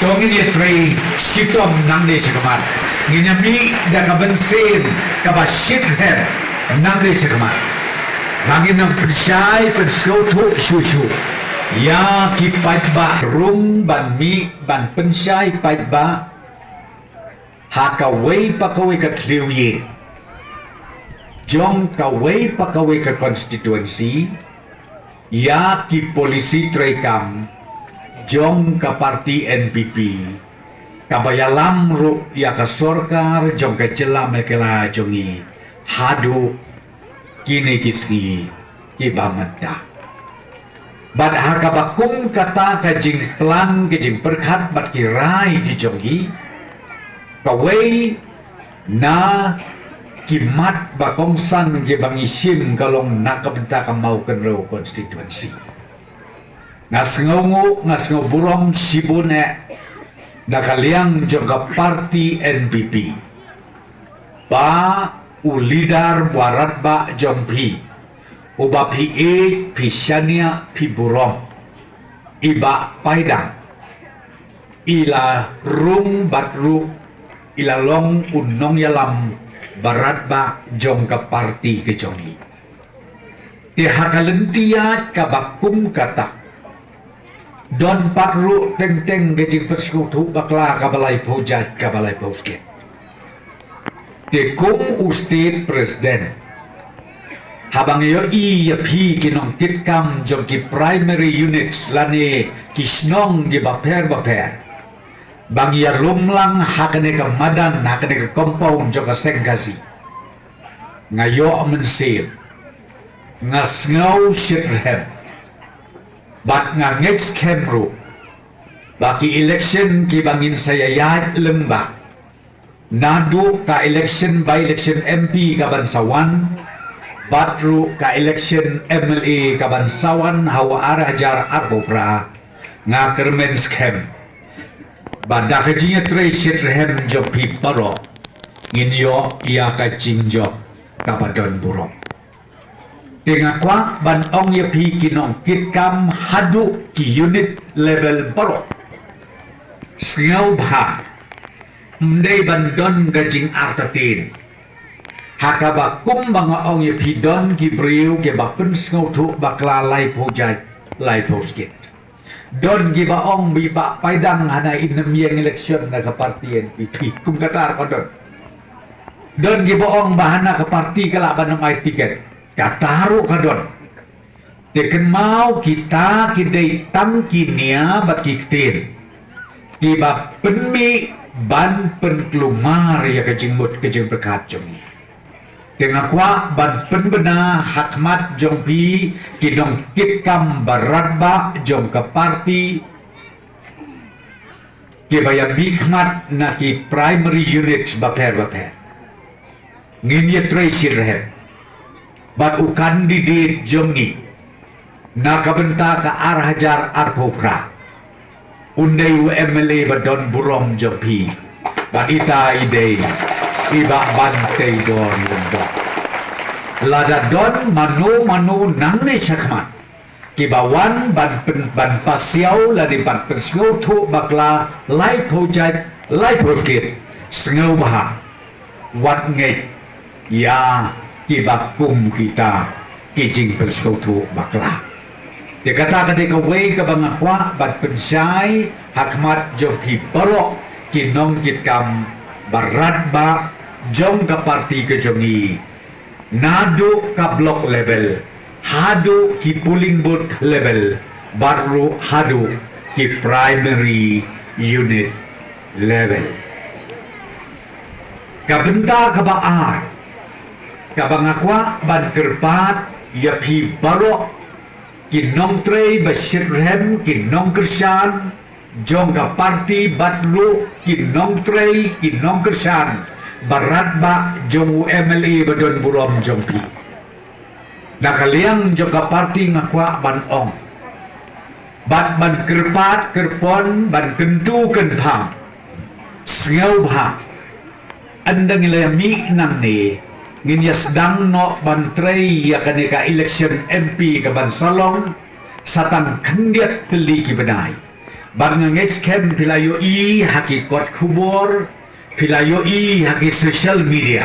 Tongin ya tray sitom nang de sekamat. Nginyami da kabensin kaba shither nang de sekamat. Bagi nang persai persotu susu. Ya kipat ba rum ban mi ban pensai pait ba. Hakaway pakaway ka kliwye. Jom kaway pakaway ka konstituensi. Ya ki polisi trekam. Jom ka parti NPP. Kabayalam ru ya ka sorkar jom ka celam ekela jongi. Hadu kini kiski kibamata. Bad hakabakum kata kajing plan kajing perkat bat kirai di jongi. Kawai na kimat bakongsan ke bangisim kalong nakabenta kamau kenro konstituensi. Ngasngongu burong sibune nakaliang juga parti NPP. Ba ulidar warat ba jompi. Uba pi pisania pi burong. Iba paidang. Ila rung batru ilalong unong yalam barat ba jong ka parti ke jongi. Tihakalentiya kabakum kata. Don patru teng-teng gejing persekutu bakla kabalai pojat kabalai posket. Tekum usted presiden. Habang yo ya pi kinong titkam jong ki primary units lani kisnong gi baper. Bang ya lumlang hakane ka madan hakane ka compound joka sengkasi. Ngayo mensir. Ngasngau shitrehem. Bat ngangets kemru. Baki election ki bangin saya yad lembak. Nadu ka election by election MP ka bansawan. Batru ka election MLA ka bansawan hawa arah jar arbopra. Nga kermen skem. Bada kajinya tresit rehem jopi paro nginyo ia kajinjo kabadon burong. Tengah kwa ban ong ya pi kinong kitkam hadu ki unit level paro. Sngau bha mdei bandon gajing artatin. Hakaba kum banga ong ya pi don ki briu ke bakun sngau tu bakla lai pojai lai poskit. Don giba ong biba paidang hana inem yang election na ke parti NPP kum kata ko don. Don giba ong bahana ke parti kalaban ng tiket kataru ka don. Teken mau kita kidai tangki nia bat kiktin. Giba penmi ban penklumar ya kejingmut kejing berkat jongi. Tengah kwa ban penbena hakmat jompi kidong kitkam baradba jom ke parti kibaya bikmat na ki primary unit baper. Nginya tracy rehem. Bat u kandidate jongi na kabenta ka arah jar arpopra. Undai u MLA badon burom jompi. Bat ita idei. Iba bantai don lembok. Lada don manu nangne sakmat. Kibawan ban pasiau ladi ban persngau tu bakla lai pojat lai profit sengau baha. Wat ngej ya kibakum kita kijing persngau tu bakla. Dia kata ketika wei ke bangakwa ban pensai hakmat joki perok kinong kitkam barat ba jom ka parti ke jongi nado ka block level hado ki polling booth level baru hado ki primary unit level kabenta ka baar ka bangakwa ban kerpat ya pi baro ki nong trey basirhem ki nong kersan jom ka parti batlu ki nong trey ki nong kersan barat ba jong MLA badon burom jompi. Nakaliang jong ka parti ngakwa ban ong. Bat ban kerpat kerpon ban kentu kenpang. Sngau bha. Andang ilayami nang ni nginya sedang no ban trey ya kaneka election MP ka ban salong satang kendiat teli ki benai. Bat ngangets kem pilayo haki kot kubor, pilayo haki social media.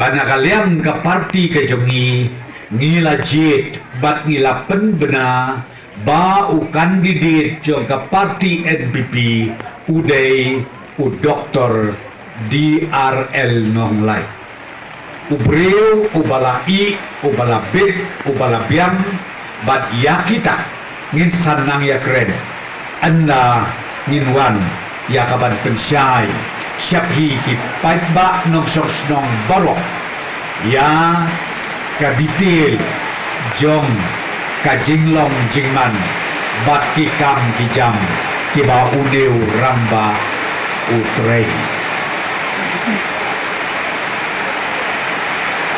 Bana kaliang ke parti ke jongi, ngila jit, bat ngila penbena, ba u kandidat jong ke parti NPP, uday u doktor DRL Nonglai. Ubreu, ubala bit, ubala biang, bat ya kita, ngin sanang ya keren. Anda nginwan ya kaban pensyai syaphi ki paitba nong sok nong barok ya ka detail jong ka jinglong jingman bat ki kam ki jam ki ba udeu ramba utrei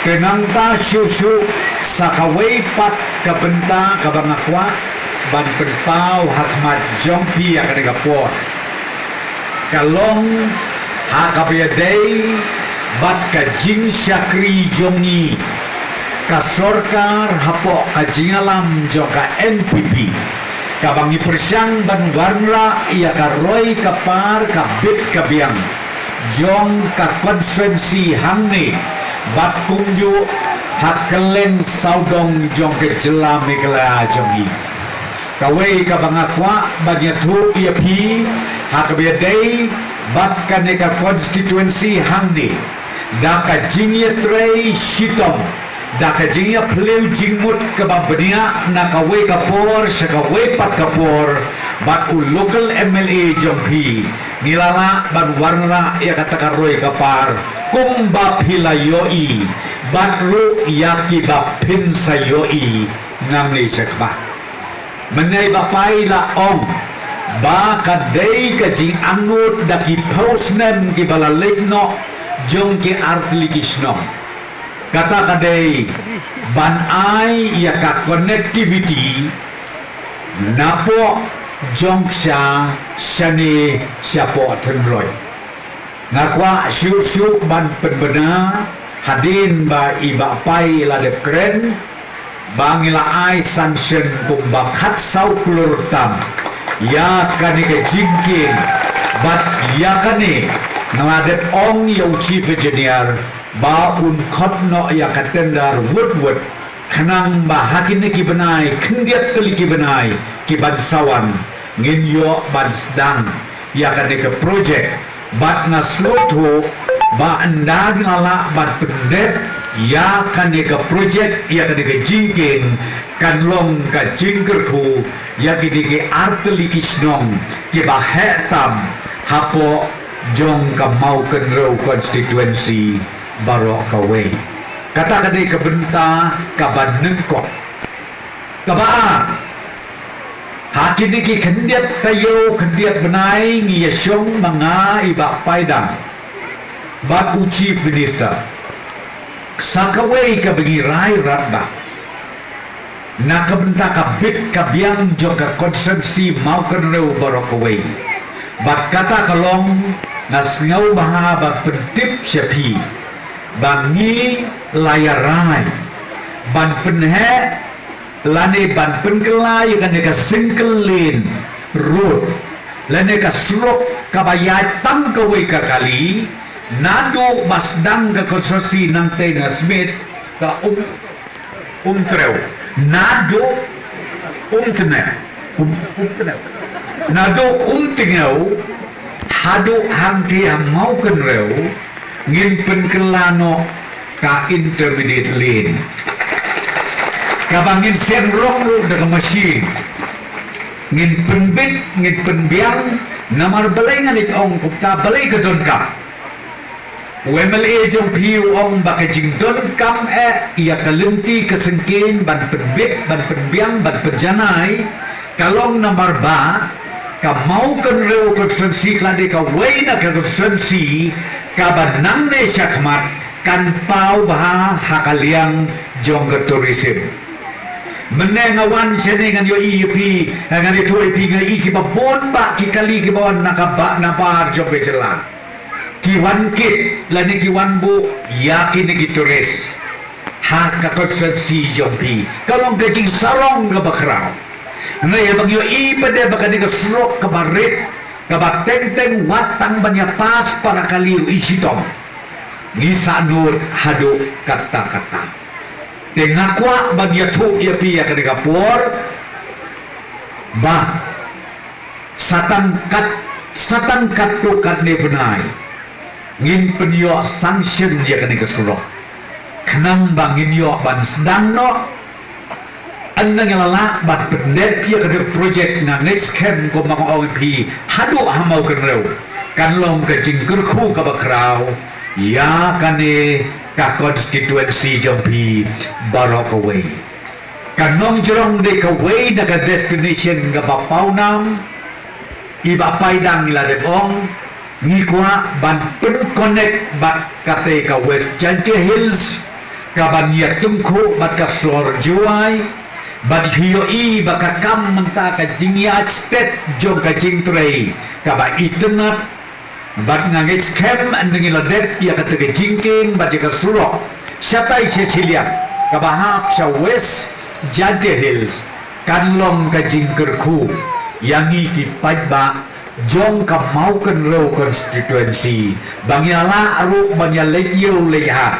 kenang ta syusyu sakawai pat kabenta kabangakwa ban penpau hakmat jongpi akan digapor kalong hakabiadei bat kajing syakri jongi kasorkar hapok kajingalam joka NPP kabangi persyang ban warna ia karoi kapar kabit kabiang jong ka konferensi hangne bat kunju hakelen saudong jong kejelam ikla jongi kawai kabangakwa banyatu iapi hakabiadei bat kaneka konstituensi hangni daka jingya trei shitong daka jingya pleu jingmut kababania na kawai kapor syakawai pat kapor bat u local MLA jompi nilala ban warna ia katakan roy kapar kumba pilayoi bat ru yaki bapin sayoi ngamni syakbah menai bapai la ong ba kadai ka jing angut daki postnem ki balalik no jong ki artli kisno kata kadai ban ai ya ka connectivity napo jong sya shani syapo tenroy ngakwa syuk ban penbena hadin ba iba pai la de kren bangila ai sanction kumbakat sau klur tam ya kani ke jingkin bat ya kani ngeladet ong yau chief engineer ba un khotno ya katendar wood kanang ba hakine ki benai kendiat teli ki benai ki bansawan ngin yo ban sedang ya kani ke project bat na sloto ba andag ngala bat pendet ya kan ke project ya kan ke jingking kan long ka jingkerku ya ke arteli kisnong ke bahetam hapo jong ka mau kenro konstituensi baro kawe kata kadai ke benta ka banengkok ka baa hakini ki kendiat tayo kendiat benai ngi yashong manga iba paidang bat uchi minister sakawai ka bengirai ratba na kabenta kabit kabiang joka konsensi mau kenreu barokawai bat kata kalong nasngau baha bat pentip syapi bangi layarai ban penhe lane ban penkelai kan ka singkelin road lane ka slok kabayat tam kawai ka kali nado masdang ke konsorsi nang tena smith ka treu nado tena nado tengau hado hangti mau kenreu ngin penkelano ka intermediate lane kabangin senrong lu dengan mesin ngin penbit ngin penbiang namar balai nganit ong kupta balai ke donkam UMLA jong piu ong baka jing donkam ia kalenti kesengkin ban penbit ban penbiang ban penjanai kalong namar ba ka mau kenreu konsensi klade ka waina ka konsensi ka banang ne syakmat kan pau bah hakaliang jong ke tourism menengawan senengan yo IUP ngan itu IP ngai iki babon ba ki kali ki bawan nakaba nabar jong bejelang kiwan kit lani kiwan bu yakin ki turis hak ka konsensi jompi kalong gajing sarong ga bakrao Ngayon bagyo ipade baka ni kasrok kabarit kabateng-teng watang banyak pas para kaliw isitong. Ngisanur hadu kata-kata. Tengakwa banyak tu ia pia kadegapor bah satangkat tukat ni benai ngin penyo sanction dia kena kesurok kenang bangin yo ban sedang no anang lalak ban pendek dia kena project na next camp ko mga OMP hadu hamau kenreu kan long ke jingkerku ka bakrau ya kane ka constituency jampi barok away kanong jerong de ka way na ka destination ka papaunam iba paidang ila debong ngikwa ban pen connect bat kate ka West Jantia Hills ka ban ya tungku bat ka Sor Juai bat hiyo i baka kam menta ka Jingyat State jong ka Jingtrey ka ba itenat bat ngangit scam andeng ila dep ya ka tege jingking bat ka Surok Syatai Cecilia ka bahap sa West Jantia Hills kanlong ka Jingkerku yang iki pajba jong ka mau kenreu constituency bangyala aru banyalengyo leha